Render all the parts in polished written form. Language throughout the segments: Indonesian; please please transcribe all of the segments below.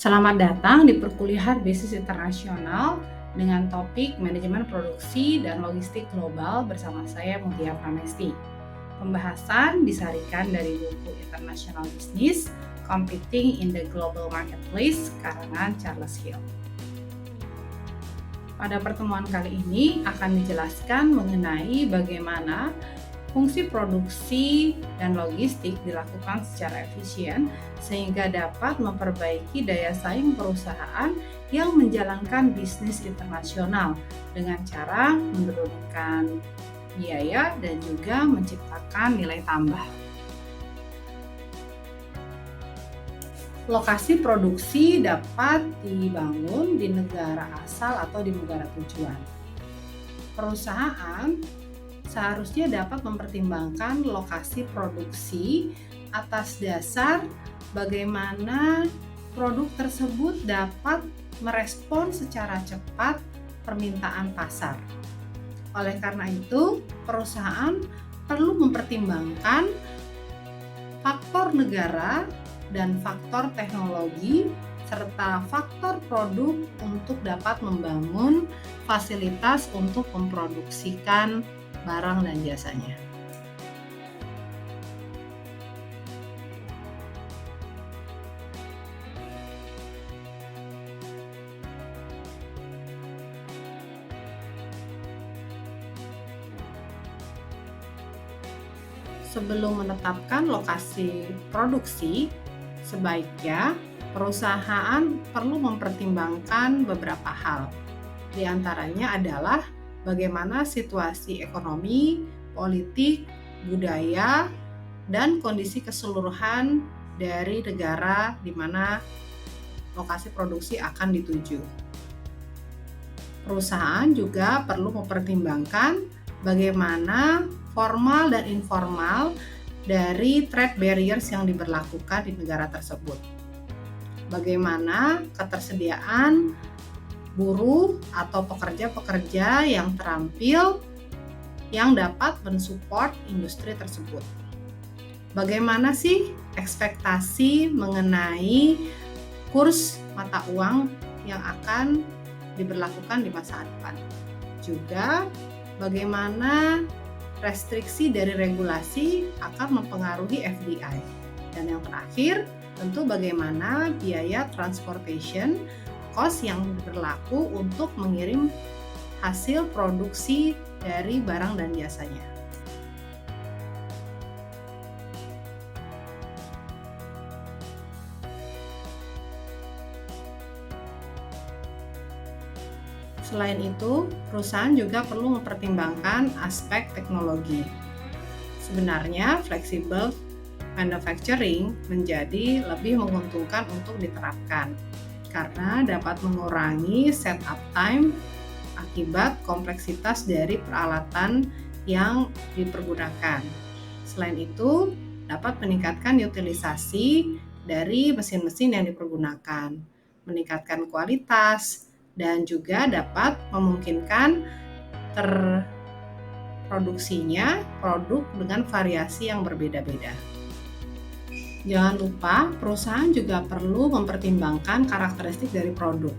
Selamat datang di perkuliahan Bisnis Internasional dengan topik Manajemen Produksi dan Logistik Global bersama saya Mutia Pramesti. Pembahasan disarikan dari buku International Business Competing in the Global Marketplace karangan Charles Hill. Pada pertemuan kali ini akan dijelaskan mengenai bagaimana fungsi produksi dan logistik dilakukan secara efisien sehingga dapat memperbaiki daya saing perusahaan yang menjalankan bisnis internasional dengan cara menurunkan biaya dan juga menciptakan nilai tambah. Lokasi produksi dapat dibangun di negara asal atau di negara tujuan. Perusahaan seharusnya dapat mempertimbangkan lokasi produksi atas dasar bagaimana produk tersebut dapat merespon secara cepat permintaan pasar. Oleh karena itu, perusahaan perlu mempertimbangkan faktor negara dan faktor teknologi serta faktor produk untuk dapat membangun fasilitas untuk memproduksikan barang dan jasanya. Sebelum menetapkan lokasi produksi, sebaiknya perusahaan perlu mempertimbangkan beberapa hal. Di antaranya adalah bagaimana situasi ekonomi, politik, budaya, dan kondisi keseluruhan dari negara di mana lokasi produksi akan dituju. Perusahaan juga perlu mempertimbangkan bagaimana formal dan informal dari trade barriers yang diberlakukan di negara tersebut. Bagaimana ketersediaan buruh atau pekerja-pekerja yang terampil yang dapat mensupport industri tersebut. Bagaimana sih ekspektasi mengenai kurs mata uang yang akan diberlakukan di masa depan? Juga bagaimana restriksi dari regulasi akan mempengaruhi FDI. Dan yang terakhir, tentu bagaimana biaya transportation cost yang berlaku untuk mengirim hasil produksi dari barang dan jasanya. Selain itu, perusahaan juga perlu mempertimbangkan aspek teknologi. Sebenarnya, flexible manufacturing menjadi lebih menguntungkan untuk diterapkan karena dapat mengurangi setup time akibat kompleksitas dari peralatan yang dipergunakan. Selain itu, dapat meningkatkan utilisasi dari mesin-mesin yang dipergunakan, meningkatkan kualitas, dan juga dapat memungkinkan terproduksinya produk dengan variasi yang berbeda-beda. Jangan lupa, perusahaan juga perlu mempertimbangkan karakteristik dari produk.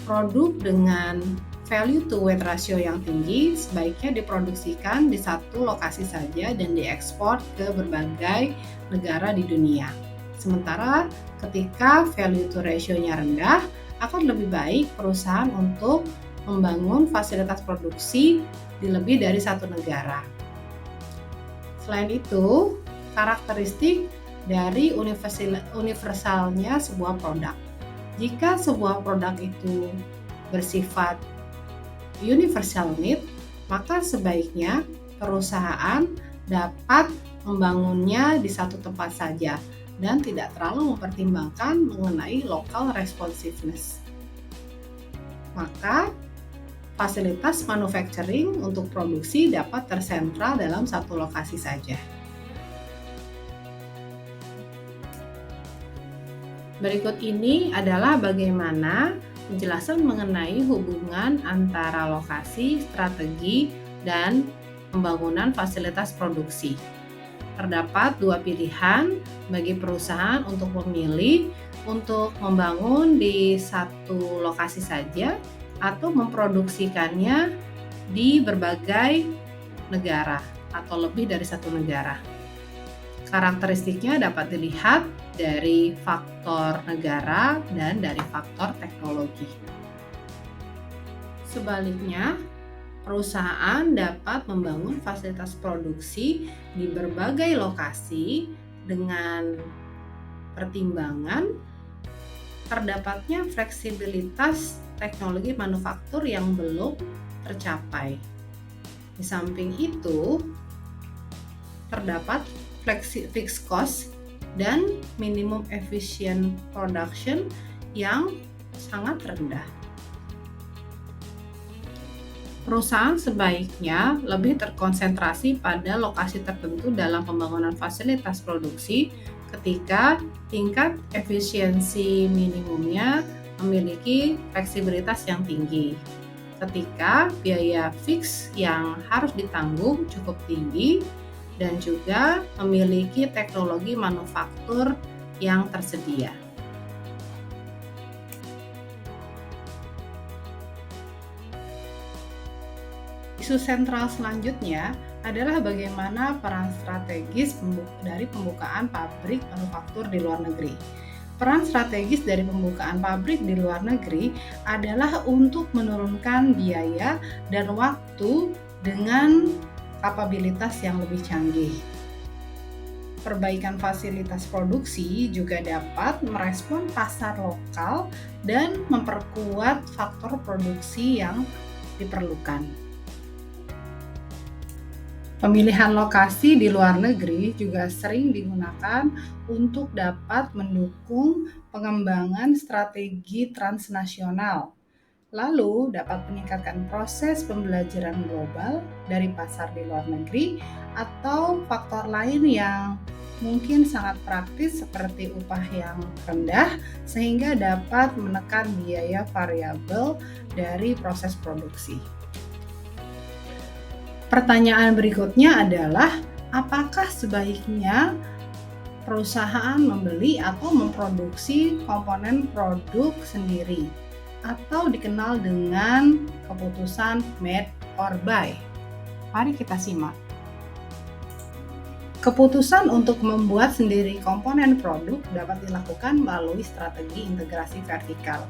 Produk dengan value to weight ratio yang tinggi sebaiknya diproduksikan di satu lokasi saja dan diekspor ke berbagai negara di dunia. Sementara ketika value to ratio-nya rendah, akan lebih baik perusahaan untuk membangun fasilitas produksi di lebih dari satu negara. Selain itu, karakteristik dari universalnya sebuah produk. Jika sebuah produk itu bersifat universal need, maka sebaiknya perusahaan dapat membangunnya di satu tempat saja dan tidak terlalu mempertimbangkan mengenai local responsiveness. Maka fasilitas manufacturing untuk produksi dapat tersentral dalam satu lokasi saja. Berikut ini adalah bagaimana penjelasan mengenai hubungan antara lokasi, strategi, dan pembangunan fasilitas produksi. Terdapat dua pilihan bagi perusahaan untuk memilih untuk membangun di satu lokasi saja atau memproduksikannya di berbagai negara atau lebih dari satu negara. Karakteristiknya dapat dilihat dari faktor negara dan dari faktor teknologi. Sebaliknya, perusahaan dapat membangun fasilitas produksi di berbagai lokasi dengan pertimbangan terdapatnya fleksibilitas teknologi manufaktur yang belum tercapai. Di samping itu, terdapat fixed cost dan minimum efficient production yang sangat rendah. Perusahaan sebaiknya lebih terkonsentrasi pada lokasi tertentu dalam pembangunan fasilitas produksi ketika tingkat efisiensi minimumnya memiliki fleksibilitas yang tinggi. Ketika biaya fix yang harus ditanggung cukup tinggi dan juga memiliki teknologi manufaktur yang tersedia. Isu sentral selanjutnya adalah bagaimana peran strategis dari pembukaan pabrik manufaktur di luar negeri. Peran strategis dari pembukaan pabrik di luar negeri adalah untuk menurunkan biaya dan waktu dengan kapabilitas yang lebih canggih. Perbaikan fasilitas produksi juga dapat merespon pasar lokal dan memperkuat faktor produksi yang diperlukan. Pemilihan lokasi di luar negeri juga sering digunakan untuk dapat mendukung pengembangan strategi transnasional, lalu dapat meningkatkan proses pembelajaran global dari pasar di luar negeri atau faktor lain yang mungkin sangat praktis seperti upah yang rendah sehingga dapat menekan biaya variabel dari proses produksi. Pertanyaan berikutnya adalah, apakah sebaiknya perusahaan membeli atau memproduksi komponen produk sendiri atau dikenal dengan keputusan make or buy? Mari kita simak. Keputusan untuk membuat sendiri komponen produk dapat dilakukan melalui strategi integrasi vertikal.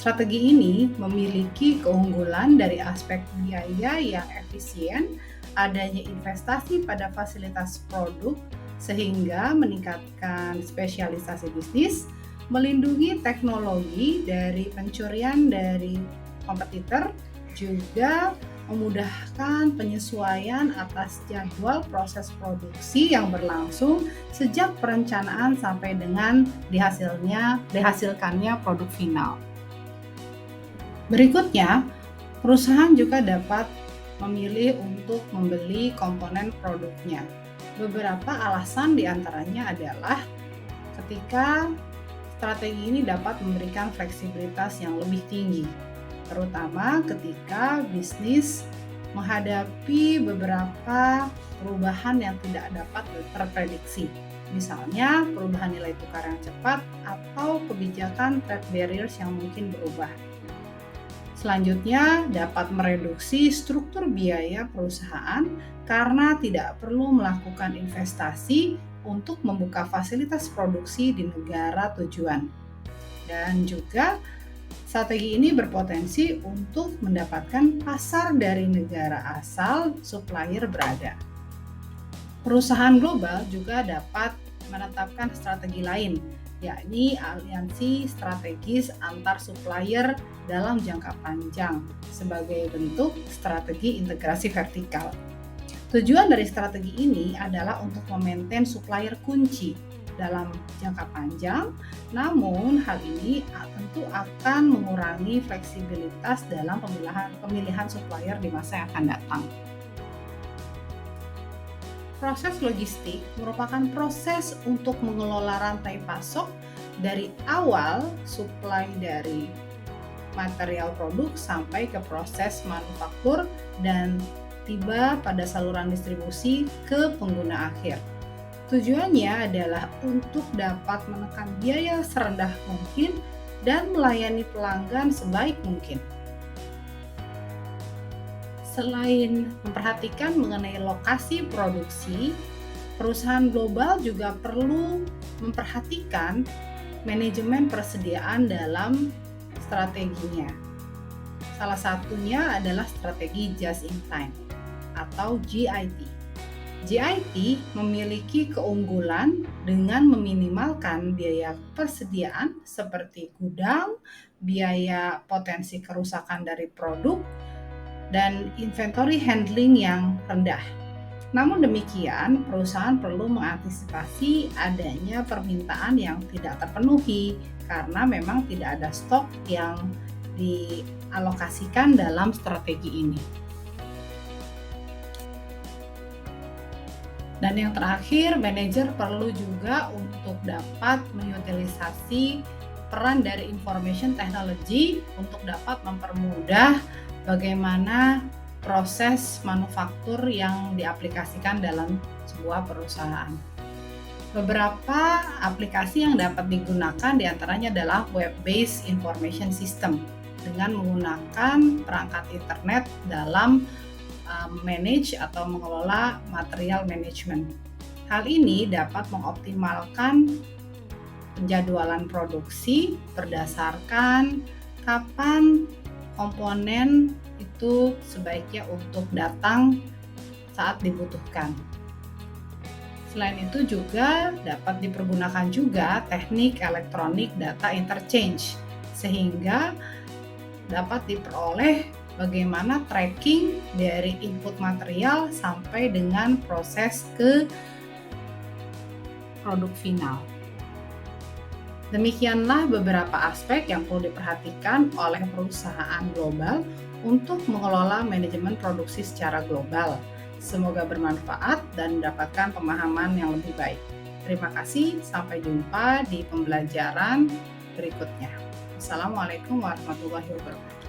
Strategi ini memiliki keunggulan dari aspek biaya yang efisien, adanya investasi pada fasilitas produk sehingga meningkatkan spesialisasi bisnis, melindungi teknologi dari pencurian dari kompetitor, juga memudahkan penyesuaian atas jadwal proses produksi yang berlangsung sejak perencanaan sampai dengan dihasilkannya produk final. Berikutnya, perusahaan juga dapat memilih untuk membeli komponen produknya. Beberapa alasan diantaranya adalah ketika strategi ini dapat memberikan fleksibilitas yang lebih tinggi, terutama ketika bisnis menghadapi beberapa perubahan yang tidak dapat terprediksi. Misalnya perubahan nilai tukar yang cepat atau kebijakan trade barriers yang mungkin berubah. Selanjutnya, dapat mereduksi struktur biaya perusahaan karena tidak perlu melakukan investasi untuk membuka fasilitas produksi di negara tujuan. Dan juga, strategi ini berpotensi untuk mendapatkan pasar dari negara asal supplier berada. Perusahaan global juga dapat menetapkan strategi lain, yakni aliansi strategis antar supplier dalam jangka panjang sebagai bentuk strategi integrasi vertikal. Tujuan dari strategi ini adalah untuk memaintain supplier kunci dalam jangka panjang, namun hal ini tentu akan mengurangi fleksibilitas dalam pemilihan supplier di masa yang akan datang. Proses logistik merupakan proses untuk mengelola rantai pasok dari awal supply dari material produk sampai ke proses manufaktur dan tiba pada saluran distribusi ke pengguna akhir. Tujuannya adalah untuk dapat menekan biaya serendah mungkin dan melayani pelanggan sebaik mungkin. Selain memperhatikan mengenai lokasi produksi, perusahaan global juga perlu memperhatikan manajemen persediaan dalam strateginya. Salah satunya adalah strategi just in time atau JIT. JIT memiliki keunggulan dengan meminimalkan biaya persediaan seperti gudang, biaya potensi kerusakan dari produk, dan inventory handling yang rendah. Namun demikian, perusahaan perlu mengantisipasi adanya permintaan yang tidak terpenuhi karena memang tidak ada stok yang dialokasikan dalam strategi ini. Dan yang terakhir, manajer perlu juga untuk dapat mengutilisasi peran dari information technology untuk dapat mempermudah bagaimana proses manufaktur yang diaplikasikan dalam sebuah perusahaan. Beberapa aplikasi yang dapat digunakan diantaranya adalah web-based information system dengan menggunakan perangkat internet dalam manage atau mengelola material management. Hal ini dapat mengoptimalkan penjadwalan produksi berdasarkan kapan komponen itu sebaiknya untuk datang saat dibutuhkan. Selain itu juga dapat dipergunakan juga teknik elektronik data interchange sehingga dapat diperoleh bagaimana tracking dari input material sampai dengan proses ke produk final. Demikianlah beberapa aspek yang perlu diperhatikan oleh perusahaan global untuk mengelola manajemen produksi secara global. Semoga bermanfaat dan mendapatkan pemahaman yang lebih baik. Terima kasih, sampai jumpa di pembelajaran berikutnya. Assalamualaikum warahmatullahi wabarakatuh.